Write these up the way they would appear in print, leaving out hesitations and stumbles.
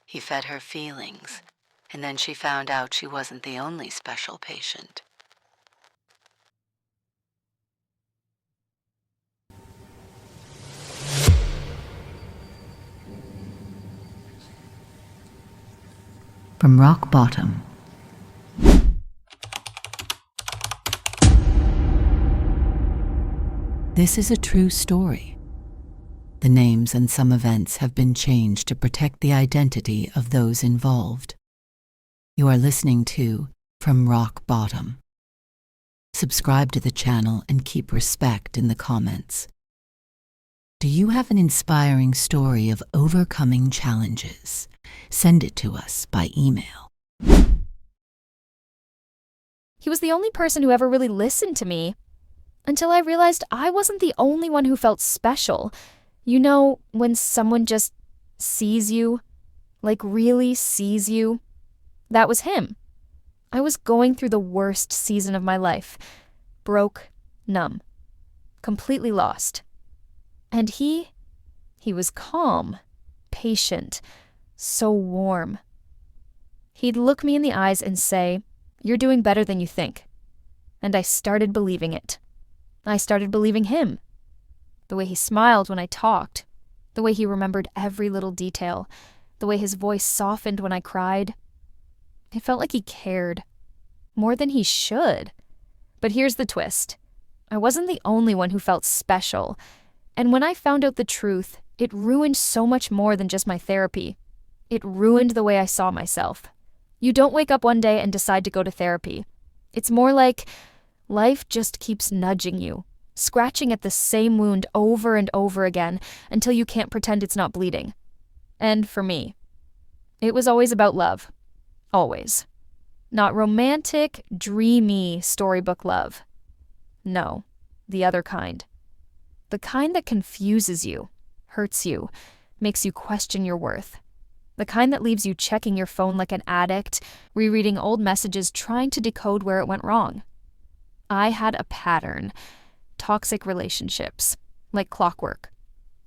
He fed her feelings, and then she found out she wasn't the only special patient. From rock bottom. This is a true story. The names and some events have been changed to protect the identity of those involved. You are listening to From Rock Bottom. Subscribe to the channel and keep respect in the comments. Do you have an inspiring story of overcoming challenges? Send it to us by email. He was the only person who ever really listened to me, until I realized I wasn't the only one who felt special. You know, when someone just sees you, like really sees you. That was him. I was going through the worst season of my life. Broke, numb, completely lost. And he was calm, patient, so warm. He'd look me in the eyes and say, "You're doing better than you think." And I started believing it. I started believing him. The way he smiled when I talked, the way he remembered every little detail, the way his voice softened when I cried. It felt like he cared, more than he should. But here's the twist. I wasn't the only one who felt special. And when I found out the truth, it ruined so much more than just my therapy. It ruined the way I saw myself. You don't wake up one day and decide to go to therapy. It's more like life just keeps nudging you, scratching at the same wound over and over again until you can't pretend it's not bleeding. And for me, it was always about love. Always. Not romantic, dreamy, storybook love. No, the other kind. The kind that confuses you, hurts you, makes you question your worth. The kind that leaves you checking your phone like an addict, rereading old messages trying to decode where it went wrong. I had a pattern. Toxic relationships, like clockwork.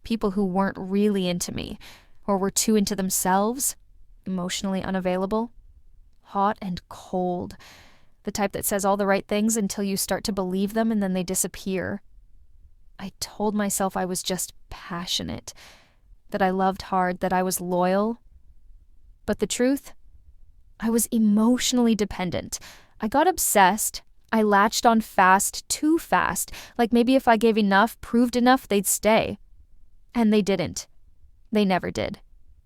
People who weren't really into me, or were too into themselves, emotionally unavailable. Hot and cold. The type that says all the right things until you start to believe them and then they disappear. I told myself I was just passionate, that I loved hard, that I was loyal. But the truth? I was emotionally dependent. I got obsessed. I latched on fast, too fast, like maybe if I gave enough, proved enough, they'd stay. And they didn't. They never did.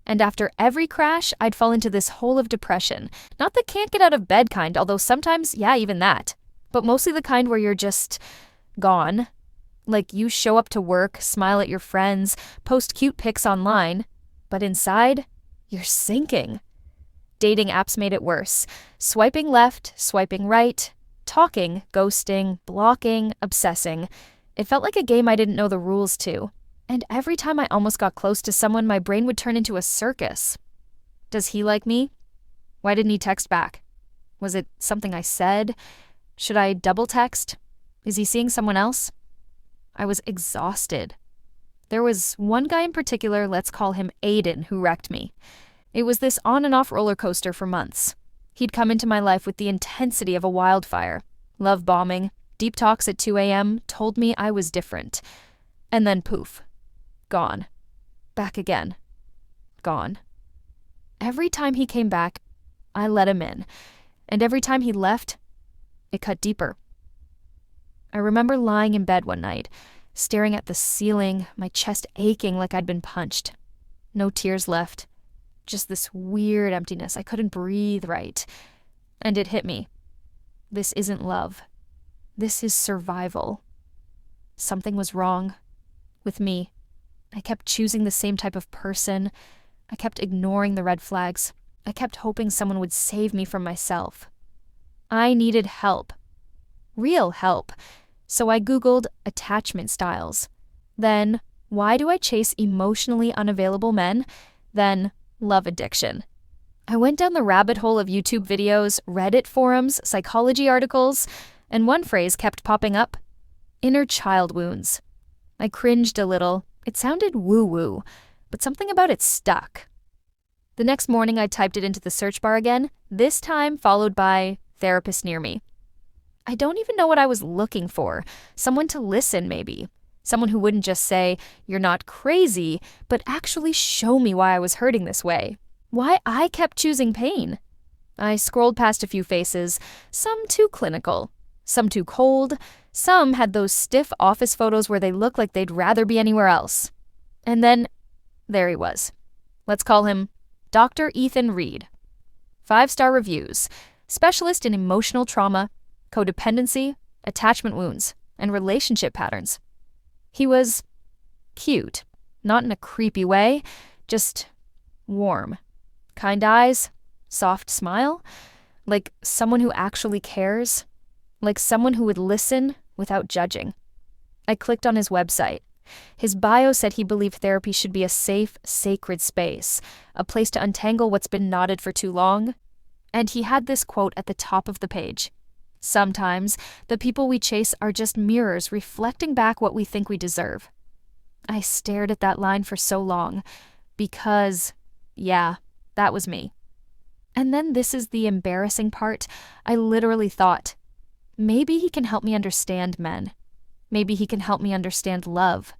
And after every crash, I'd fall into this hole of depression. Not the can't get out of bed kind, although sometimes, yeah, even that. But mostly the kind where you're just gone. Like you show up to work, smile at your friends, post cute pics online, but inside, you're sinking. Dating apps made it worse. Swiping left, swiping right, talking, ghosting, blocking, obsessing. It felt like a game I didn't know the rules to. And every time I almost got close to someone, my brain would turn into a circus. Does he like me? Why didn't he text back? Was it something I said? Should I double text? Is he seeing someone else? I was exhausted. There was one guy in particular, let's call him Aiden, who wrecked me. It was this on and off roller coaster for months. He'd come into my life with the intensity of a wildfire. Love bombing, deep talks at 2 a.m., told me I was different. And then poof. Gone. Back again. Gone. Every time he came back, I let him in. And every time he left, it cut deeper. I remember lying in bed one night, staring at the ceiling, my chest aching like I'd been punched. No tears left. Just this weird emptiness. I couldn't breathe right. And it hit me. This isn't love. This is survival. Something was wrong with me. I kept choosing the same type of person. I kept ignoring the red flags. I kept hoping someone would save me from myself. I needed help. Real help. So I Googled attachment styles. Then, why do I chase emotionally unavailable men? Then, love addiction. I went down the rabbit hole of YouTube videos, Reddit forums, psychology articles, and one phrase kept popping up: inner child wounds. I cringed a little. It sounded woo-woo, but something about it stuck. The next morning, I typed it into the search bar again, this time followed by therapist near me. I don't even know what I was looking for. Someone to listen, maybe. Someone who wouldn't just say, "You're not crazy," but actually show me why I was hurting this way. Why I kept choosing pain. I scrolled past a few faces, some too clinical, some too cold, some had those stiff office photos where they look like they'd rather be anywhere else. And then, there he was. Let's call him Dr. Ethan Reed. 5-star reviews, specialist in emotional trauma, codependency, attachment wounds, and relationship patterns. He was cute, not in a creepy way, just warm. Kind eyes, soft smile, like someone who actually cares, like someone who would listen without judging. I clicked on his website. His bio said he believed therapy should be a safe, sacred space, a place to untangle what's been knotted for too long. And he had this quote at the top of the page. Sometimes, the people we chase are just mirrors reflecting back what we think we deserve. I stared at that line for so long, because, yeah, that was me. And then this is the embarrassing part. I literally thought, maybe he can help me understand men. Maybe he can help me understand love.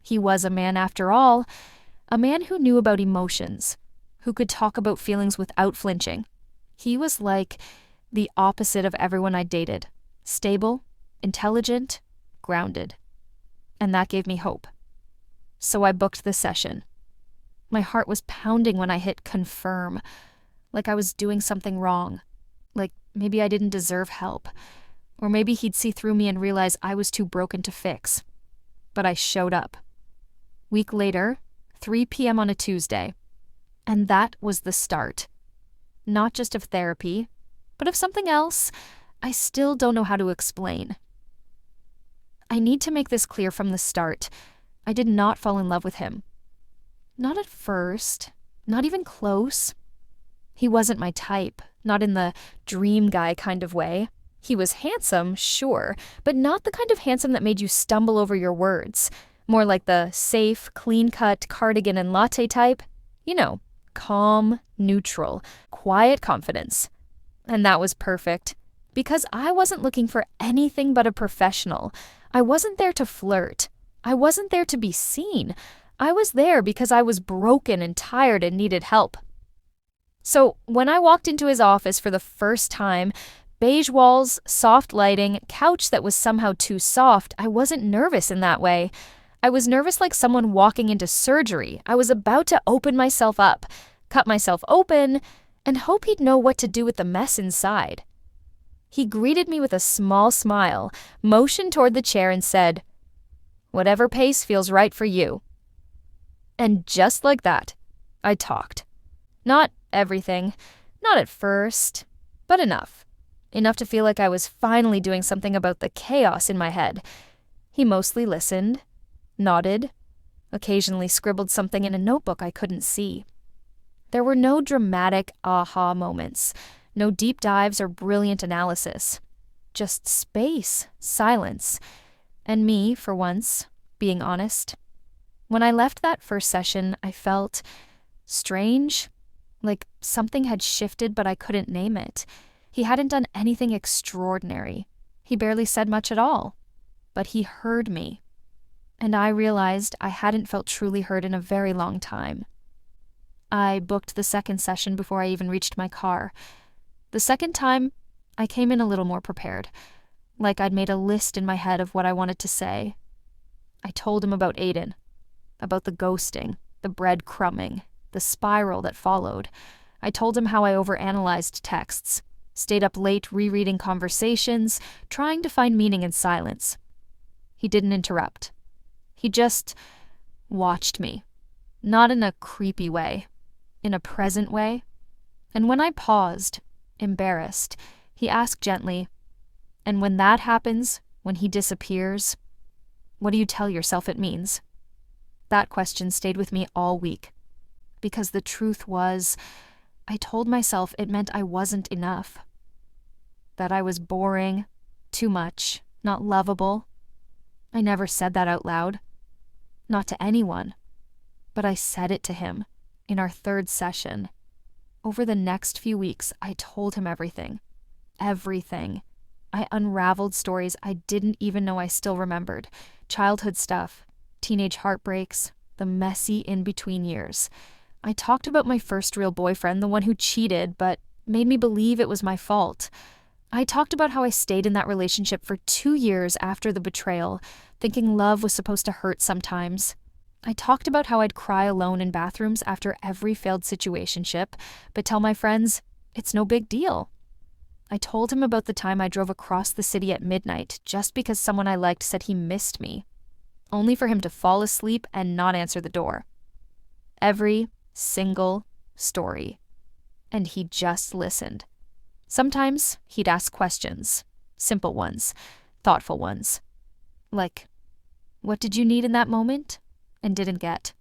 He was a man after all, a man who knew about emotions, who could talk about feelings without flinching. He was like the opposite of everyone I dated. Stable, intelligent, grounded. And that gave me hope. So I booked the session. My heart was pounding when I hit confirm, like I was doing something wrong, like maybe I didn't deserve help, or maybe he'd see through me and realize I was too broken to fix. But I showed up. Week later, 3 p.m. on a Tuesday. And that was the start. Not just of therapy, but of something else I still don't know how to explain. I need to make this clear from the start. I did not fall in love with him. Not at first, not even close. He wasn't my type, not in the dream guy kind of way. He was handsome, sure, but not the kind of handsome that made you stumble over your words. More like the safe, clean-cut cardigan and latte type. You know, calm, neutral, quiet confidence. And that was perfect, because I wasn't looking for anything but a professional. I wasn't there to flirt. I wasn't there to be seen. I was there because I was broken and tired and needed help. So when I walked into his office for the first time, beige walls, soft lighting, couch that was somehow too soft, I wasn't nervous in that way. I was nervous like someone walking into surgery. I was about to open myself up, cut myself open, and hope he'd know what to do with the mess inside. He greeted me with a small smile, motioned toward the chair and said, "Whatever pace feels right for you." And just like that, I talked. Not everything, not at first, but enough. Enough to feel like I was finally doing something about the chaos in my head. He mostly listened, nodded, occasionally scribbled something in a notebook I couldn't see. There were no dramatic aha moments, no deep dives or brilliant analysis. Just space, silence, and me, for once, being honest. When I left that first session, I felt strange, like something had shifted but I couldn't name it. He hadn't done anything extraordinary. He barely said much at all. But he heard me. And I realized I hadn't felt truly heard in a very long time. I booked the second session before I even reached my car. The second time, I came in a little more prepared, like I'd made a list in my head of what I wanted to say. I told him about Aiden, about the ghosting, the breadcrumbing, the spiral that followed. I told him how I overanalyzed texts, stayed up late rereading conversations, trying to find meaning in silence. He didn't interrupt. He just watched me, not in a creepy way, in a present way. And when I paused, embarrassed, he asked gently, "And when that happens, when he disappears, what do you tell yourself it means?" That question stayed with me all week, because the truth was, I told myself it meant I wasn't enough, that I was boring, too much, not lovable. I never said that out loud, not to anyone, but I said it to him, in our third session. Over the next few weeks, I told him everything. Everything. I unraveled stories I didn't even know I still remembered. Childhood stuff, teenage heartbreaks, the messy in-between years. I talked about my first real boyfriend, the one who cheated, but made me believe it was my fault. I talked about how I stayed in that relationship for 2 years after the betrayal, thinking love was supposed to hurt sometimes. I talked about how I'd cry alone in bathrooms after every failed situationship, but tell my friends, it's no big deal. I told him about the time I drove across the city at midnight just because someone I liked said he missed me, only for him to fall asleep and not answer the door. Every single story. And he just listened. Sometimes he'd ask questions, simple ones, thoughtful ones. Like, what did you need in that moment and didn't get?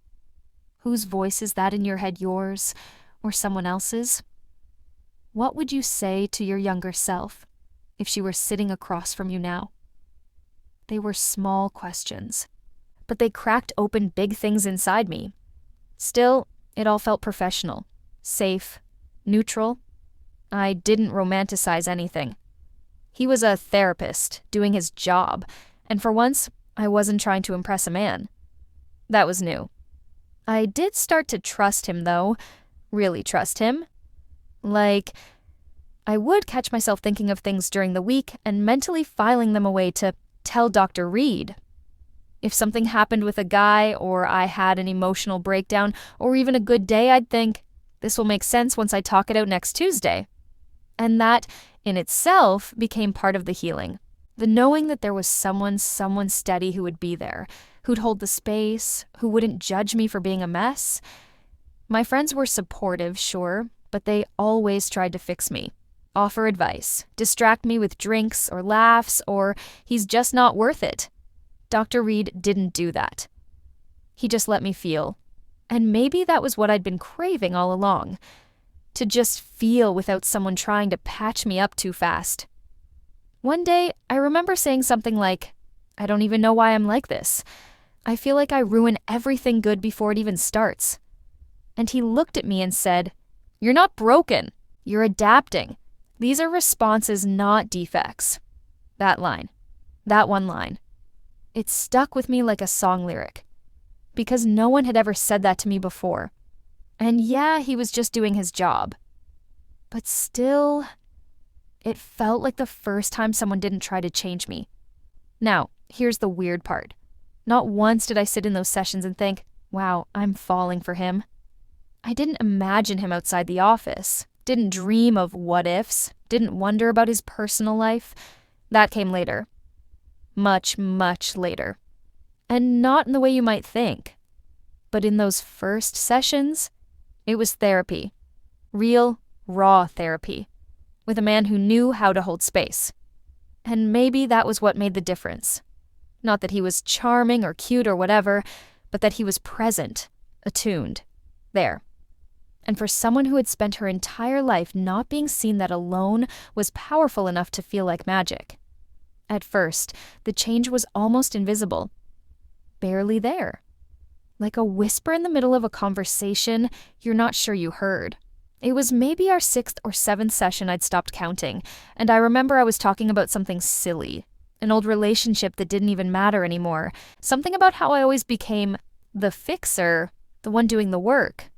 Whose voice is that in your head, yours or someone else's? What would you say to your younger self if she were sitting across from you now? They were small questions, but they cracked open big things inside me. Still, it all felt professional, safe, neutral. I didn't romanticize anything. He was a therapist doing his job, and for once, I wasn't trying to impress a man. That was new. I did start to trust him, though, really trust him. Like, I would catch myself thinking of things during the week and mentally filing them away to tell Dr. Reed. If something happened with a guy, or I had an emotional breakdown, or even a good day, I'd think, this will make sense once I talk it out next Tuesday. And that, in itself, became part of the healing. The knowing that there was someone steady who would be there, who'd hold the space, who wouldn't judge me for being a mess. My friends were supportive, sure, but they always tried to fix me, offer advice, distract me with drinks or laughs, or he's just not worth it. Dr. Reed didn't do that. He just let me feel. And maybe that was what I'd been craving all along. To just feel without someone trying to patch me up too fast. One day, I remember saying something like, I don't even know why I'm like this. I feel like I ruin everything good before it even starts. And he looked at me and said, you're not broken. You're adapting. These are responses, not defects. That line. That one line. It stuck with me like a song lyric. Because no one had ever said that to me before. And yeah, he was just doing his job. But still, it felt like the first time someone didn't try to change me. Now, here's the weird part. Not once did I sit in those sessions and think, wow, I'm falling for him. I didn't imagine him outside the office, didn't dream of what ifs, didn't wonder about his personal life. That came later. Much, much later. And not in the way you might think. But in those first sessions, it was therapy. Real, raw therapy. With a man who knew how to hold space. And maybe that was what made the difference. Not that he was charming or cute or whatever, but that he was present, attuned, there. And for someone who had spent her entire life not being seen, that alone was powerful enough to feel like magic. At first, the change was almost invisible. Barely there. Like a whisper in the middle of a conversation you're not sure you heard. It was maybe our 6th or 7th session, I'd stopped counting, and I remember I was talking about something silly. An old relationship that didn't even matter anymore. Something about how I always became the fixer, the one doing the work.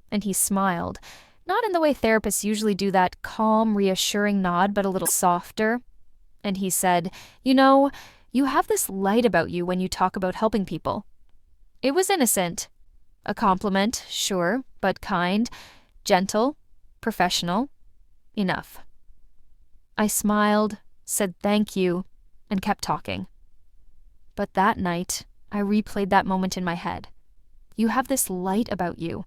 And he smiled. Not in the way therapists usually do, that calm, reassuring nod, but a little softer. And he said, you know, you have this light about you when you talk about helping people. It was innocent. A compliment, sure, but kind, gentle, professional. Enough. I smiled, said thank you, and kept talking. But that night, I replayed that moment in my head. You have this light about you.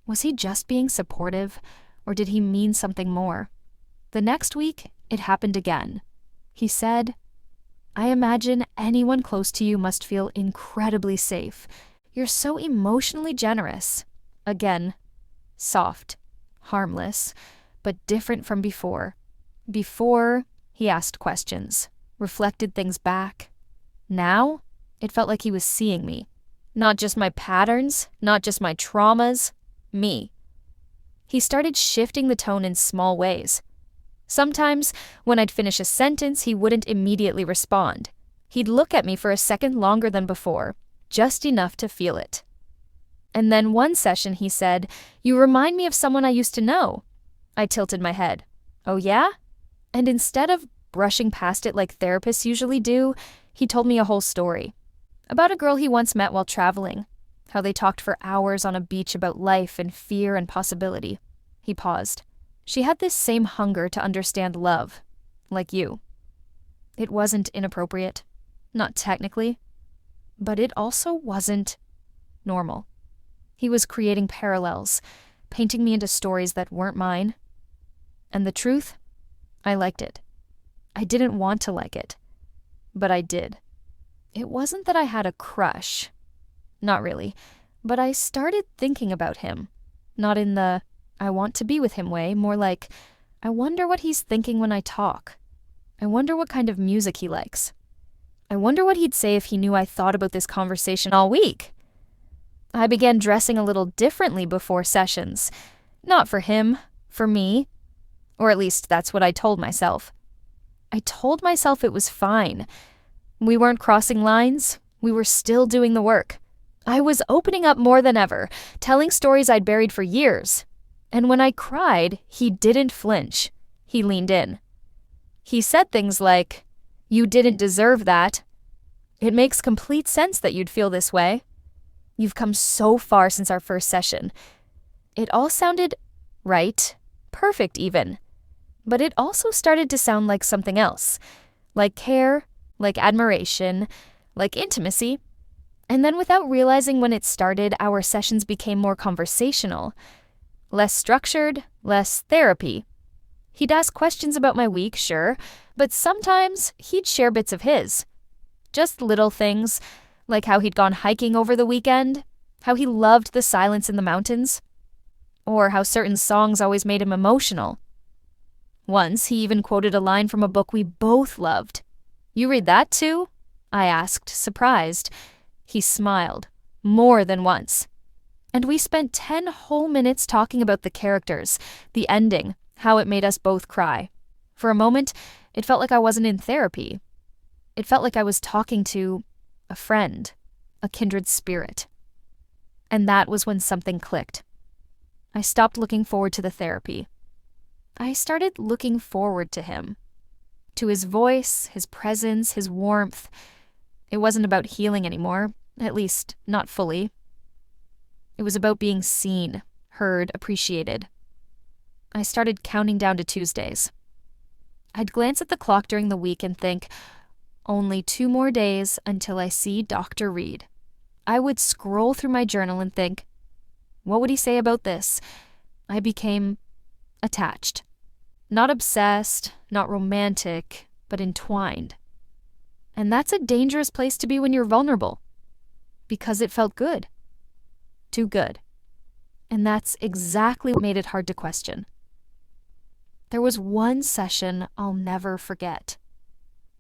Was he just being supportive, or did he mean something more? The next week, it happened again. He said, I imagine anyone close to you must feel incredibly safe. You're so emotionally generous. Again, soft, harmless, but different from before. Before, he asked questions, reflected things back. Now, it felt like he was seeing me. Not just my patterns, not just my traumas, me. He started shifting the tone in small ways. Sometimes, when I'd finish a sentence, he wouldn't immediately respond. He'd look at me for a second longer than before, just enough to feel it. And then one session he said, "You remind me of someone I used to know." I tilted my head. "Oh yeah?" And instead of brushing past it like therapists usually do, he told me a whole story. About a girl he once met while traveling. How they talked for hours on a beach about life and fear and possibility. He paused. She had this same hunger to understand love, like you. It wasn't inappropriate. Not technically. But it also wasn't normal. He was creating parallels, painting me into stories that weren't mine. And the truth? I liked it. I didn't want to like it. But I did. It wasn't that I had a crush. Not really. But I started thinking about him. Not in the I want to be with him way, more like, I wonder what he's thinking when I talk. I wonder what kind of music he likes. I wonder what he'd say if he knew I thought about this conversation all week. I began dressing a little differently before sessions. Not for him, for me. Or at least that's what I told myself. I told myself it was fine. We weren't crossing lines. We were still doing the work. I was opening up more than ever, telling stories I'd buried for years. And when I cried, he didn't flinch. He leaned in. He said things like, "You didn't deserve that. It makes complete sense that you'd feel this way. You've come so far since our first session." It all sounded right, perfect even. But it also started to sound like something else. Like care, like admiration, like intimacy. And then without realizing when it started, our sessions became more conversational. Less structured, less therapy. He'd ask questions about my week, sure, but sometimes he'd share bits of his. Just little things, like how he'd gone hiking over the weekend, how he loved the silence in the mountains, or how certain songs always made him emotional. Once, he even quoted a line from a book we both loved. "You read that too?" I asked, surprised. He smiled, more than once. And we spent 10 whole minutes talking about the characters, the ending, how it made us both cry. For a moment, it felt like I wasn't in therapy. It felt like I was talking to a friend, a kindred spirit. And that was when something clicked. I stopped looking forward to the therapy. I started looking forward to him. To his voice, his presence, his warmth. It wasn't about healing anymore, at least not fully. It was about being seen, heard, appreciated. I started counting down to Tuesdays. I'd glance at the clock during the week and think, only 2 more days until I see Dr. Reed. I would scroll through my journal and think, what would he say about this? I became attached. Not obsessed, not romantic, but entwined. And that's a dangerous place to be when you're vulnerable. Because it felt good. Too good. And that's exactly what made it hard to question. There was one session I'll never forget.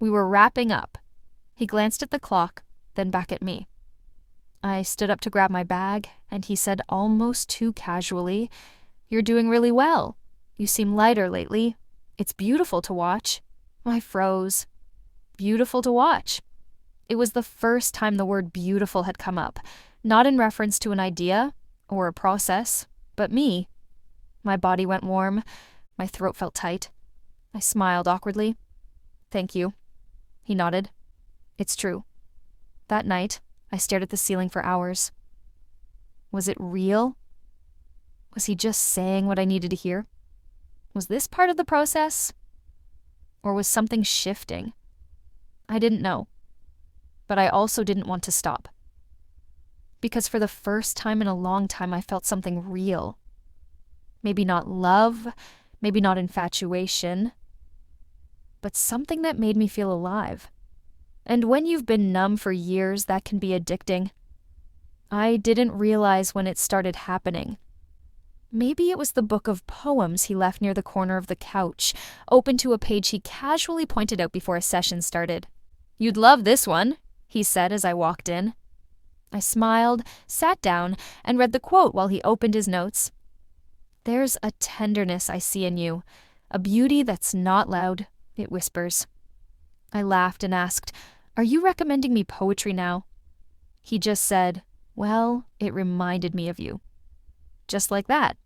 We were wrapping up. He glanced at the clock, then back at me. I stood up to grab my bag, and he said almost too casually, "You're doing really well. You seem lighter lately. It's beautiful to watch." I froze. Beautiful to watch. It was the first time the word beautiful had come up, not in reference to an idea or a process, but me. My body went warm. My throat felt tight. I smiled awkwardly. "Thank you." He nodded. "It's true." That night, I stared at the ceiling for hours. Was it real? Was he just saying what I needed to hear? Was this part of the process? Or was something shifting? I didn't know. But I also didn't want to stop. Because for the first time in a long time, I felt something real. Maybe not love, maybe not infatuation, but something that made me feel alive. And when you've been numb for years, that can be addicting. I didn't realize when it started happening. Maybe it was the book of poems he left near the corner of the couch, open to a page he casually pointed out before a session started. "You'd love this one," he said as I walked in. I smiled, sat down, and read the quote while he opened his notes. "There's a tenderness I see in you, a beauty that's not loud," it whispers. I laughed and asked, "Are you recommending me poetry now?" He just said, "Well, it reminded me of you." Just like that.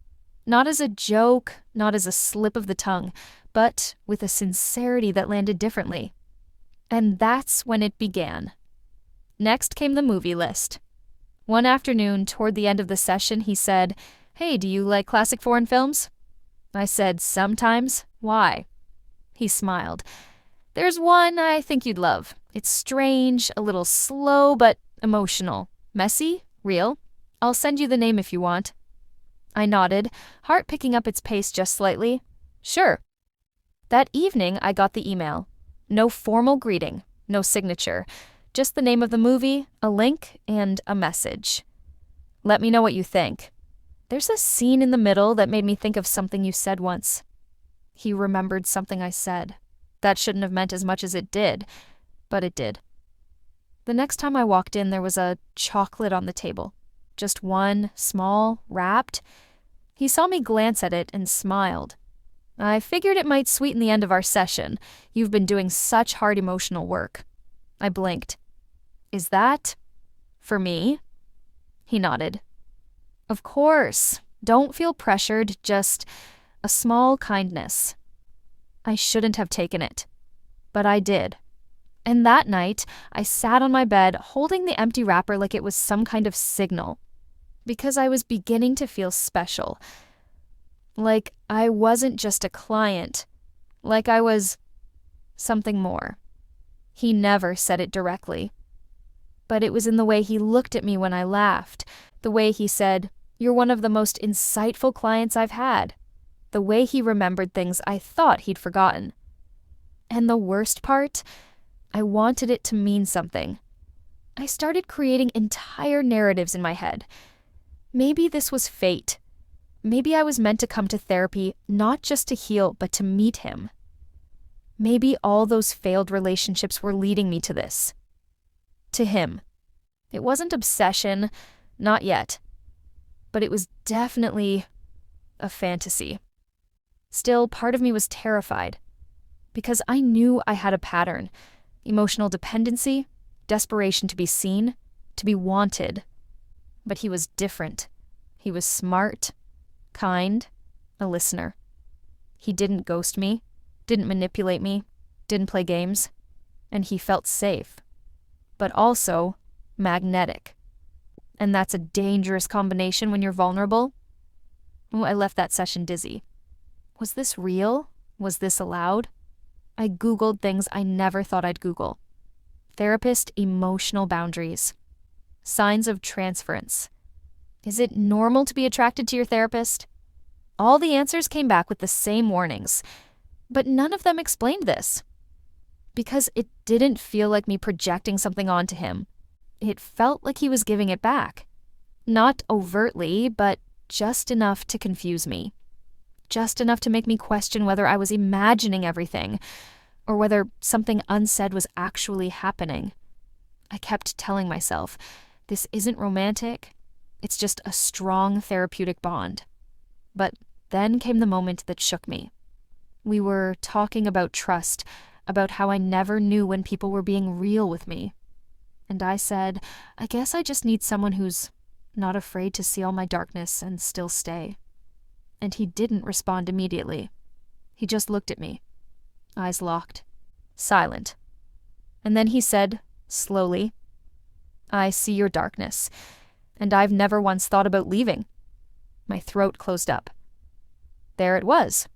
Not as a joke, not as a slip of the tongue, but with a sincerity that landed differently. And that's when it began. Next came the movie list. One afternoon, toward the end of the session, he said, "Hey, do you like classic foreign films?" I said, "Sometimes. Why?" He smiled. "There's one I think you'd love. It's strange, a little slow, but emotional. Messy, real. I'll send you the name if you want." I nodded, heart picking up its pace just slightly. "Sure." That evening, I got the email. No formal greeting, no signature, just the name of the movie, a link, and a message. "Let me know what you think. There's a scene in the middle that made me think of something you said once." He remembered something I said. That shouldn't have meant as much as it did, but it did. The next time I walked in, there was a chocolate on the table. Just one, small, wrapped. He saw me glance at it and smiled. "I figured it might sweeten the end of our session. You've been doing such hard emotional work." I blinked. "Is that for me?" He nodded. "Of course. Don't feel pressured, just a small kindness." I shouldn't have taken it, but I did. And that night, I sat on my bed holding the empty wrapper like it was some kind of signal. Because I was beginning to feel special. Like I wasn't just a client. Like I was something more. He never said it directly. But it was in the way he looked at me when I laughed. The way he said, "You're one of the most insightful clients I've had." The way he remembered things I thought he'd forgotten. And the worst part? I wanted it to mean something. I started creating entire narratives in my head. Maybe this was fate. Maybe I was meant to come to therapy not just to heal, but to meet him. Maybe all those failed relationships were leading me to this. To him. It wasn't obsession, not yet. But it was definitely a fantasy. Still, part of me was terrified. Because I knew I had a pattern. Emotional dependency, desperation to be seen, to be wanted. But he was different. He was smart, kind, a listener. He didn't ghost me, didn't manipulate me, didn't play games. And he felt safe. But also magnetic. And that's a dangerous combination when you're vulnerable. Oh, I left that session dizzy. Was this real? Was this allowed? I Googled things I never thought I'd Google. Therapist emotional boundaries. Signs of transference. Is it normal to be attracted to your therapist? All the answers came back with the same warnings, but none of them explained this. Because it didn't feel like me projecting something onto him. It felt like he was giving it back. Not overtly, but just enough to confuse me. Just enough to make me question whether I was imagining everything, or whether something unsaid was actually happening. I kept telling myself, this isn't romantic. It's just a strong therapeutic bond. But then came the moment that shook me. We were talking about trust, about how I never knew when people were being real with me. And I said, I guess I just need someone who's not afraid to see all my darkness and still stay. And he didn't respond immediately. He just looked at me, eyes locked, silent. And then he said, slowly, I see your darkness, and I've never once thought about leaving. My throat closed up. There it was.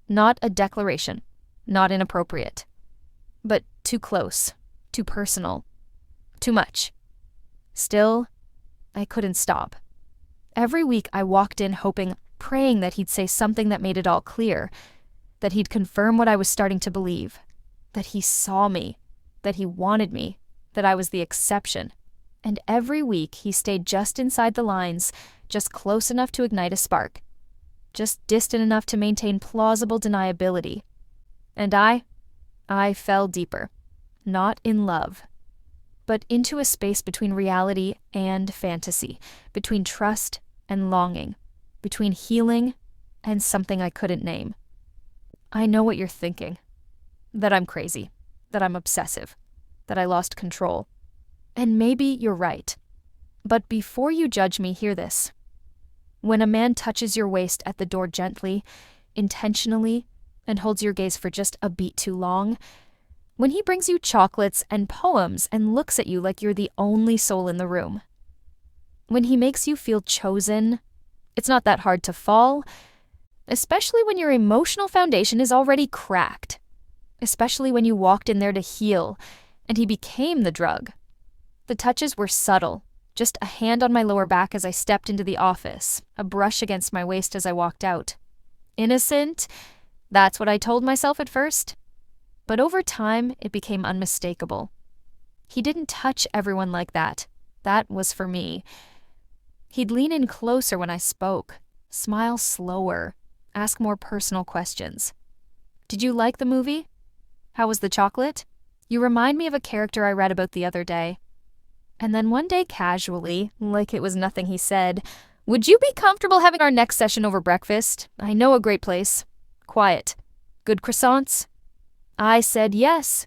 Not a declaration, not inappropriate, but too close, too personal, too much. Still, I couldn't stop. Every week I walked in hoping, praying that he'd say something that made it all clear, that he'd confirm what I was starting to believe, that he saw me, that he wanted me, that I was the exception. And every week he stayed just inside the lines, just close enough to ignite a spark, just distant enough to maintain plausible deniability. And I fell deeper, not in love, but into a space between reality and fantasy, between trust and longing, between healing and something I couldn't name. I know what you're thinking. That I'm crazy, that I'm obsessive, that I lost control. And maybe you're right. But before you judge me, hear this. When a man touches your waist at the door gently, intentionally, and holds your gaze for just a beat too long, when he brings you chocolates and poems and looks at you like you're the only soul in the room, when he makes you feel chosen, it's not that hard to fall, especially when your emotional foundation is already cracked, especially when you walked in there to heal and he became the drug. The touches were subtle, just a hand on my lower back as I stepped into the office, a brush against my waist as I walked out. Innocent? That's what I told myself at first. But over time, it became unmistakable. He didn't touch everyone like that. That was for me. He'd lean in closer when I spoke, smile slower, ask more personal questions. Did you like the movie? How was the chocolate? You remind me of a character I read about the other day. And then one day casually, like it was nothing he said, would you be comfortable having our next session over breakfast? I know a great place. Quiet. Good croissants? I said yes.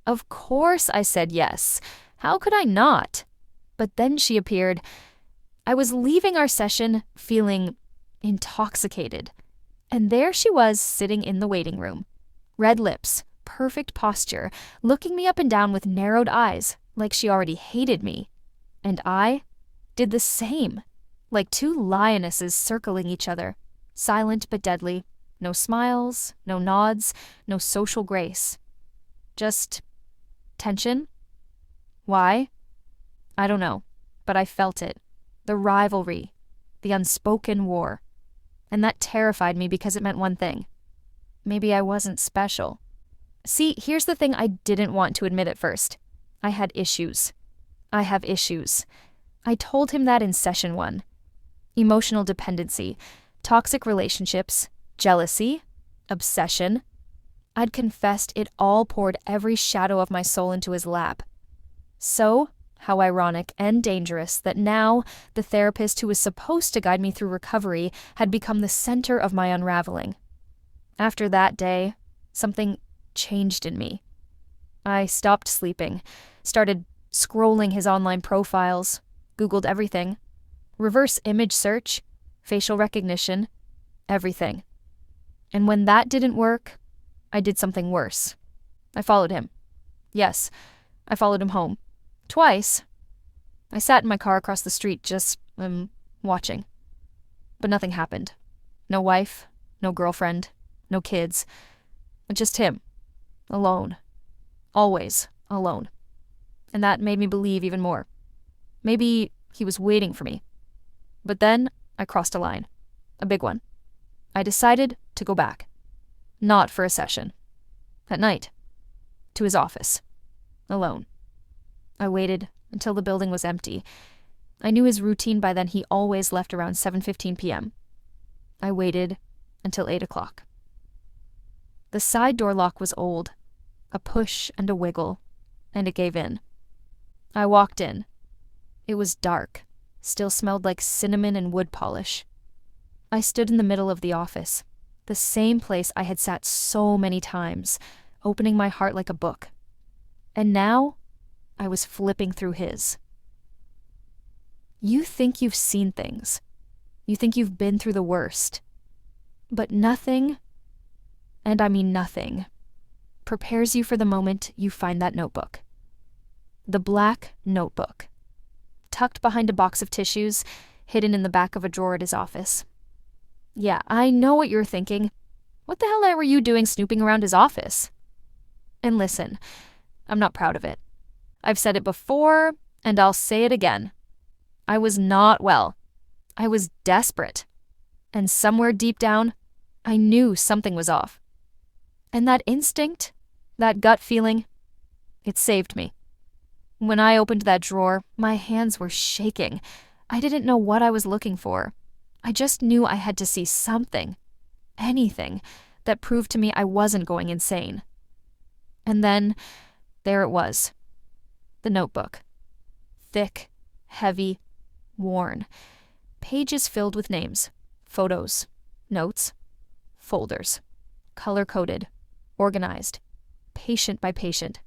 Of course I said yes. How could I not? But then she appeared. I was leaving our session feeling intoxicated. And there she was sitting in the waiting room. Red lips, perfect posture, looking me up and down with narrowed eyes, like she already hated me. And I did the same, like two lionesses circling each other, silent but deadly. No smiles, no nods, no social grace. Just tension? Why? I don't know, but I felt it. The rivalry, the unspoken war. And that terrified me because it meant one thing. Maybe I wasn't special. See, here's the thing I didn't want to admit at first. I had issues. I have issues. I told him that in session 1. Emotional dependency, toxic relationships, jealousy, obsession. I'd confessed it all, poured every shadow of my soul into his lap. So, how ironic and dangerous that now the therapist who was supposed to guide me through recovery had become the center of my unraveling. After that day, something changed in me. I stopped sleeping, started scrolling his online profiles, Googled everything. Reverse image search, facial recognition, everything. And when that didn't work, I did something worse. I followed him. Yes, I followed him home. Twice. I sat in my car across the street just, watching. But nothing happened. No wife, no girlfriend, no kids. Just him. Alone. Always alone. And that made me believe even more. Maybe he was waiting for me. But then I crossed a line. A big one. I decided to go back. Not for a session. At night. To his office. Alone. I waited until the building was empty. I knew his routine by then. He always left around 7:15 p.m. I waited until 8 o'clock. The side door lock was old. A push and a wiggle, and it gave in. I walked in. It was dark, still smelled like cinnamon and wood polish. I stood in the middle of the office, the same place I had sat so many times, opening my heart like a book. And now, I was flipping through his. You think you've seen things. You think you've been through the worst. But nothing, and I mean nothing, prepares you for the moment you find that notebook. The black notebook, tucked behind a box of tissues, hidden in the back of a drawer at his office. Yeah, I know what you're thinking. What the hell were you doing snooping around his office? And listen, I'm not proud of it. I've said it before, and I'll say it again. I was not well. I was desperate. And somewhere deep down, I knew something was off. And that instinct, that gut feeling, it saved me. When I opened that drawer, my hands were shaking. I didn't know what I was looking for. I just knew I had to see something, anything, that proved to me I wasn't going insane. And then, there it was. The notebook. Thick, heavy, worn. Pages filled with names, photos, notes, folders. Color-coded, organized, patient by patient.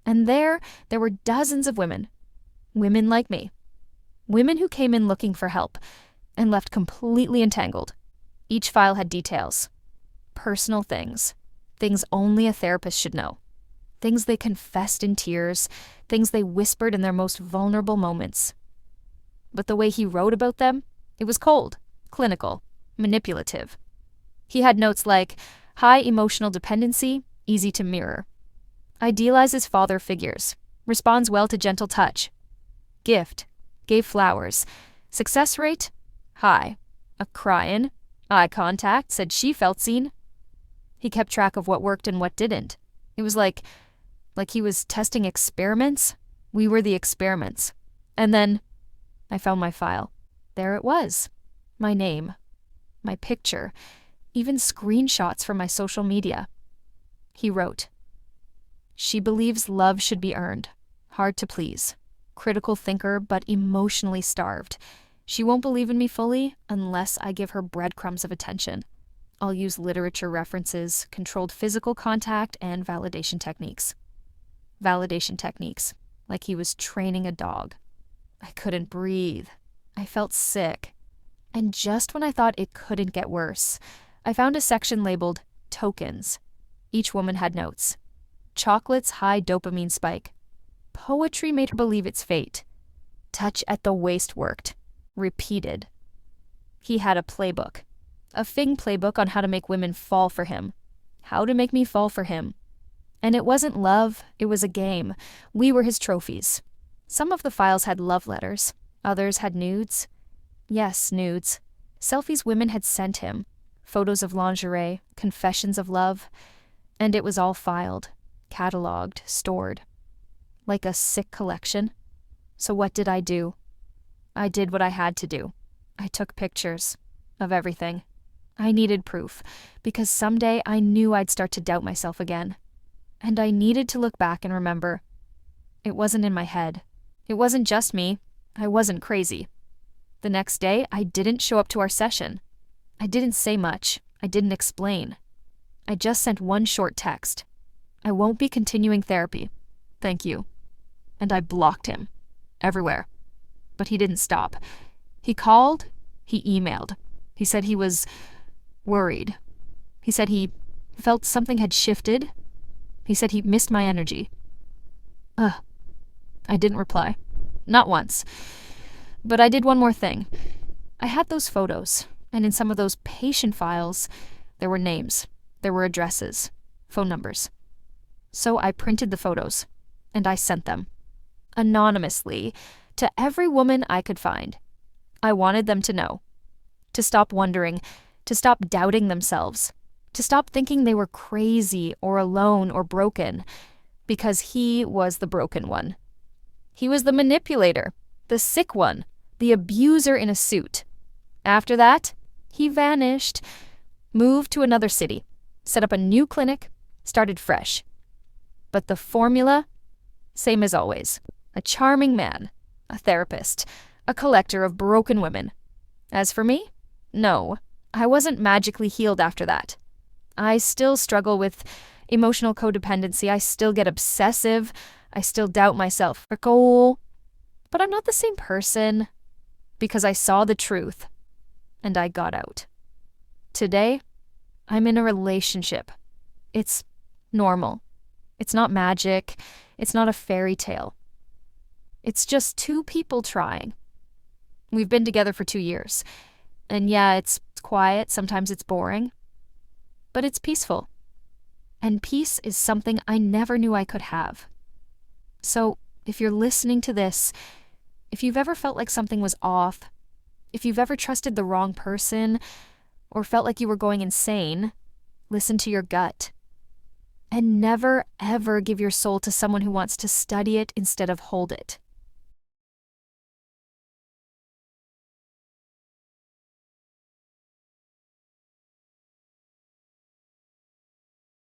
And there were dozens of women. Women like me. Women who came in looking for help and left completely entangled. Each file had details. Personal things. Things only a therapist should know. Things they confessed in tears. Things they whispered in their most vulnerable moments. But the way he wrote about them, it was cold, clinical, manipulative. He had notes like, high emotional dependency, easy to mirror. Idealizes father figures. Responds well to gentle touch. Gift. Gave flowers. Success rate? High. A cryin'. Eye contact. Said she felt seen. He kept track of what worked and what didn't. It was like he was testing experiments. We were the experiments. And then I found my file. There it was. My name. My picture. Even screenshots from my social media. He wrote, "She believes love should be earned. Hard to please. Critical thinker, but emotionally starved. She won't believe in me fully unless I give her breadcrumbs of attention. I'll use literature references, controlled physical contact, and validation techniques." Validation techniques, like he was training a dog. I couldn't breathe. I felt sick. And just when I thought it couldn't get worse, I found a section labeled Tokens. Each woman had notes. Chocolate's high dopamine spike. Poetry made her believe its fate. Touch at the waist worked. Repeated. He had a playbook. A Fing playbook on how to make women fall for him. How to make me fall for him. And it wasn't love, it was a game. We were his trophies. Some of the files had love letters. Others had nudes. Yes, nudes. Selfies women had sent him. Photos of lingerie, confessions of love. And it was all filed, cataloged, stored. Like a sick collection. So what did I do? I did what I had to do. I took pictures of everything. I needed proof, because someday I knew I'd start to doubt myself again. And I needed to look back and remember. It wasn't in my head. It wasn't just me. I wasn't crazy. The next day, I didn't show up to our session. I didn't say much. I didn't explain. I just sent one short text. I won't be continuing therapy. Thank you. And I blocked him. Everywhere. But he didn't stop. He called. He emailed. He said he was worried. He said he felt something had shifted. He said he missed my energy. I didn't reply. Not once. But I did one more thing. I had those photos, and in some of those patient files, there were names, there were addresses, phone numbers. So I printed the photos, and I sent them, anonymously, to every woman I could find. I wanted them to know, to stop wondering, to stop doubting themselves, to stop thinking they were crazy or alone or broken, because he was the broken one. He was the manipulator, the sick one, the abuser in a suit. After that, he vanished, moved to another city, set up a new clinic, started fresh. But the formula? Same as always. A charming man, a therapist, a collector of broken women. As for me? No, I wasn't magically healed after that. I still struggle with emotional codependency. I still get obsessive. I still doubt myself for goal. But I'm not the same person because I saw the truth and I got out. Today, I'm in a relationship. It's normal. It's not magic. It's not a fairy tale. It's just two people trying. We've been together for 2 years. And yeah, it's quiet. Sometimes it's boring. But it's peaceful. And peace is something I never knew I could have. So, if you're listening to this, if you've ever felt like something was off, if you've ever trusted the wrong person, or felt like you were going insane, listen to your gut. And never, ever give your soul to someone who wants to study it instead of hold it.